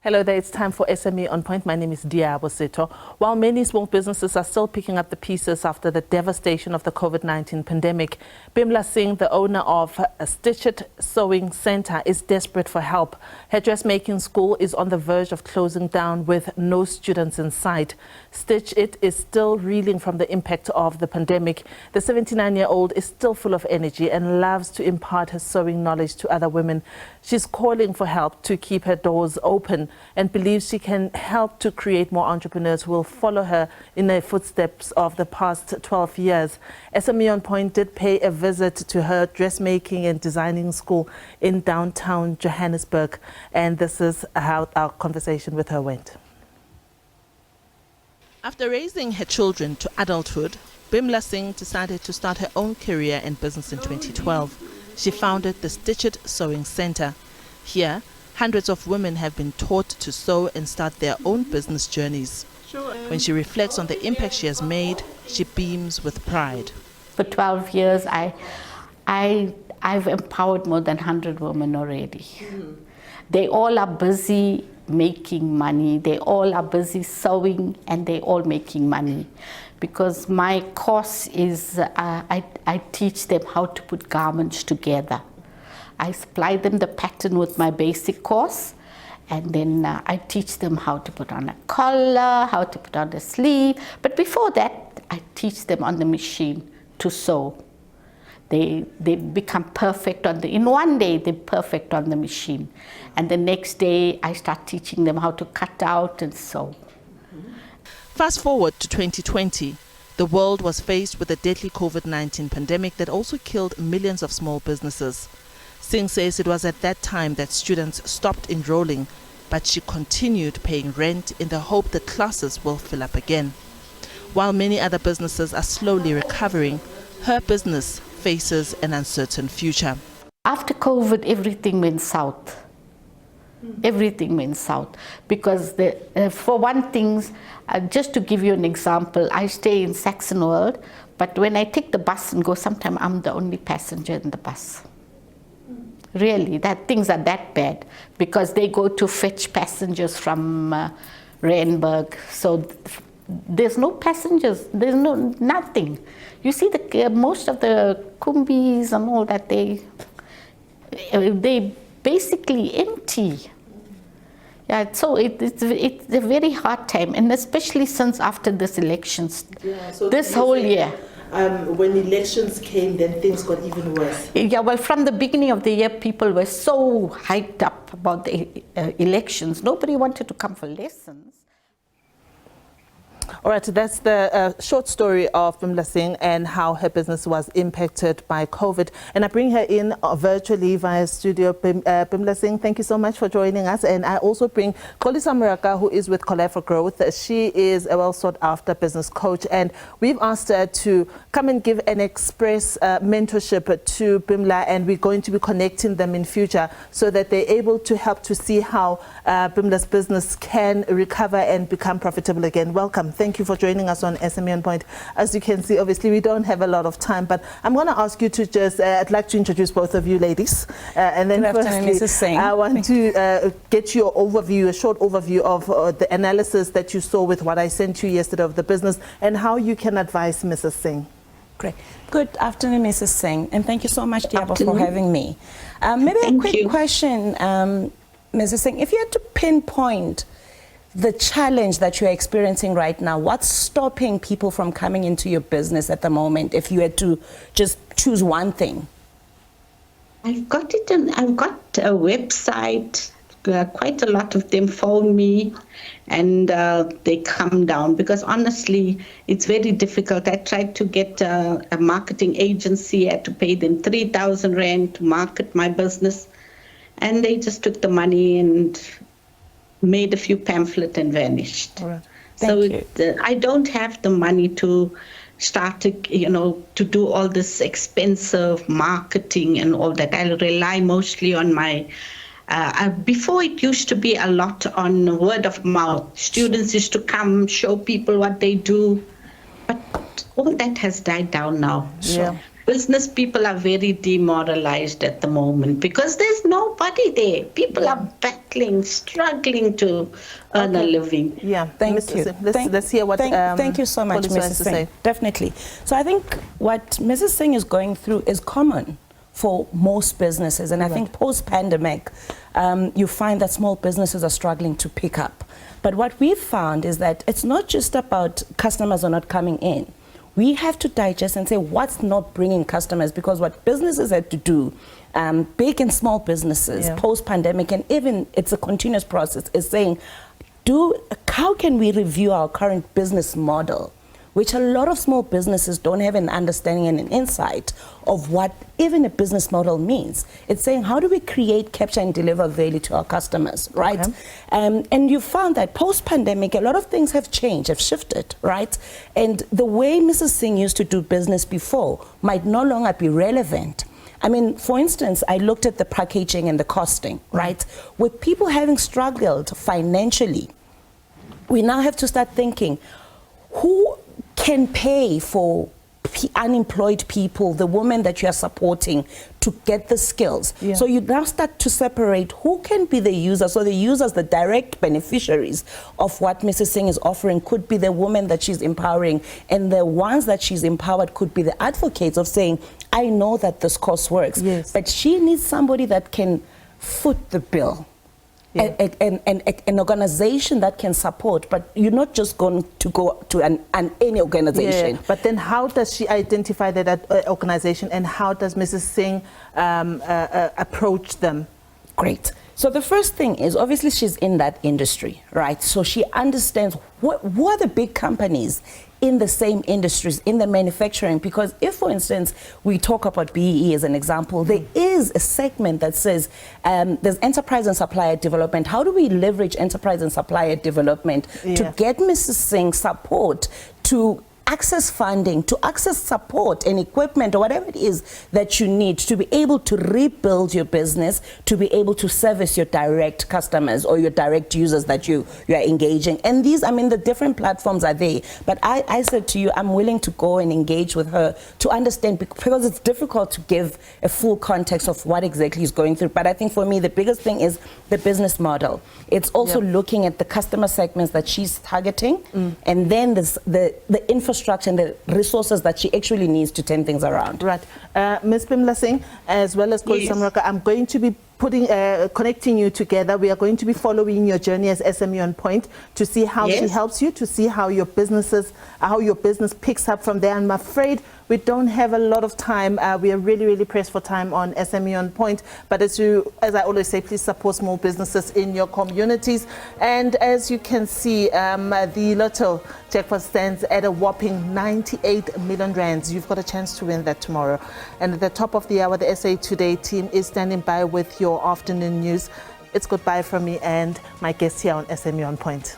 Hello there, it's time for SME On Point. My name is Dia Abosito. While many small businesses are still picking up the pieces after the devastation of the COVID-19 pandemic, Bimla Singh, the owner of a Stitch It Sewing Center, is desperate for help. Her dressmaking school is on the verge of closing down with no students in sight. Stitch It is still reeling from the impact of the pandemic. The 79-year-old is still full of energy and loves to impart her sewing knowledge to other women. She's calling for help to keep her doors open and believes she can help to create more entrepreneurs who will follow her in the footsteps of the past 12 years. SME On Point did pay a visit to her dressmaking and designing school in downtown Johannesburg, and this is how our conversation with her went. After raising her children to adulthood, Bimla Singh decided to start her own career in business in 2012. She founded the Stitch It Sewing Center. Here, hundreds of women have been taught to sew and start their own business journeys. When she reflects on the impact she has made, she beams with pride. For 12 years, I've empowered more than 100 women already. They all are busy making money. They all are busy sewing, and they all making money. Because my course is, I teach them how to put garments together. I supply them the pattern with my basic course, and then I teach them how to put on a collar, how to put on a sleeve. But before that, I teach them on the machine to sew. They become perfect in one day, they're perfect on the machine. And the next day, I start teaching them how to cut out and sew. Fast forward to 2020. The world was faced with a deadly COVID-19 pandemic that also killed millions of small businesses. Singh says it was at that time that students stopped enrolling, but she continued paying rent in the hope that classes will fill up again. While many other businesses are slowly recovering, her business faces an uncertain future. After COVID, everything went south. Everything went south because for one thing, just to give you an example, I stay in Saxonwold, but when I take the bus and go, sometimes I'm the only passenger in the bus. Really, things are that bad because they go to fetch passengers from Randburg. So there's no passengers, there's nothing. You see, most of the kumbis and all that, they basically empty. Yeah, so it's a very hard time, and especially since after this elections, so this whole year. When elections came, then things got even worse. Yeah, well, from the beginning of the year, people were so hyped up about the elections. Nobody wanted to come for lessons. All right, that's the short story of Bimla Singh and how her business was impacted by COVID. And I bring her in virtually via studio. Bimla Singh, thank you so much for joining us. And I also bring Kolisa Muraka, who is with Collab for Growth. She is a well-sought-after business coach. And we've asked her to come and give an express mentorship to Bimla. And we're going to be connecting them in future so that they're able to help to see how Bimla's business can recover and become profitable again. Welcome. Thank you for joining us on SME On Point. As you can see, obviously, we don't have a lot of time, but I'm going to ask you to just, I'd like to introduce both of you ladies. And then firstly, I want to get your overview, a short overview of the analysis that you saw with what I sent you yesterday of the business and how you can advise Mrs. Singh. Great. Good afternoon, Mrs. Singh, and thank you so much, Diabo, for having me. Maybe a quick question, Mrs. Singh. If you had to pinpoint the challenge that you're experiencing right now, what's stopping people from coming into your business at the moment, if you had to just choose one thing? I've got a website. Quite a lot of them phone me and they come down because honestly, it's very difficult. I tried to get a marketing agency. I had to pay them 3,000 Rand to market my business, and they just took the money and made a few pamphlets and vanished. All right. So I don't have the money to start to do all this expensive marketing and all that. I rely mostly on my, before it used to be a lot on word of mouth. Students used to come, show people what they do, but all that has died down now. So business people are very demoralized at the moment because there's nobody there. People are battling, struggling to earn a living. Yeah, thank you. Let's hear what thank you so much, Mrs. Singh. Definitely. So I think what Mrs. Singh is going through is common for most businesses, and I think post-pandemic, you find that small businesses are struggling to pick up. But what we've found is that it's not just about customers are not coming in. We have to digest and say what's not bringing customers, because what businesses had to do, big and small businesses, post-pandemic, and even it's a continuous process, is saying, how can we review our current business model, which a lot of small businesses don't have an understanding and an insight of what even a business model means. It's saying, how do we create, capture, and deliver value to our customers, right? Okay. And you found that post-pandemic, a lot of things have changed, have shifted, right? And the way Mrs. Singh used to do business before might no longer be relevant. I mean, for instance, I looked at the packaging and the costing, right? With people having struggled financially, we now have to start thinking, who can pay for unemployed people, the women that you are supporting, to get the skills? So you now start to separate who can be the users. So the users, the direct beneficiaries of what Mrs. Singh is offering, could be the women that she's empowering, and the ones that she's empowered could be the advocates of saying, I know that this course works, but she needs somebody that can foot the bill. An organization that can support, but you're not just going to go to any organization. But then how does she identify that organization, and how does Mrs. Singh approach them? Great. So the first thing is, obviously she's in that industry, right? So she understands what are the big companies in the same industries, in the manufacturing. Because if, for instance, we talk about BEE as an example, there is a segment that says there's enterprise and supplier development. How do we leverage enterprise and supplier development to get Mrs. Singh support to access funding, to access support and equipment, or whatever it is that you need to be able to rebuild your business, to be able to service your direct customers or your direct users that you are engaging. And these, I mean, the different platforms are there. But I said to you, I'm willing to go and engage with her to understand, because it's difficult to give a full context of what exactly is going through. But I think for me, the biggest thing is the business model. It's also looking at the customer segments that she's targeting, and then the infrastructure and the resources that she actually needs to turn things around. Right. Ms. Bimla Singh, as well as Coach Samraka, I'm going to be connecting you together. We are going to be following your journey as SME On Point to see how she helps you, to see how your business picks up from there. I'm afraid we don't have a lot of time. We are really, really pressed for time on SME On Point. But as I always say, please support small businesses in your communities. And as you can see, the Lotto jackpot stands at a whopping 98 million rands. You've got a chance to win that tomorrow. And at the top of the hour, the SA Today team is standing by with your afternoon news. It's goodbye from me and my guest here on SME On Point.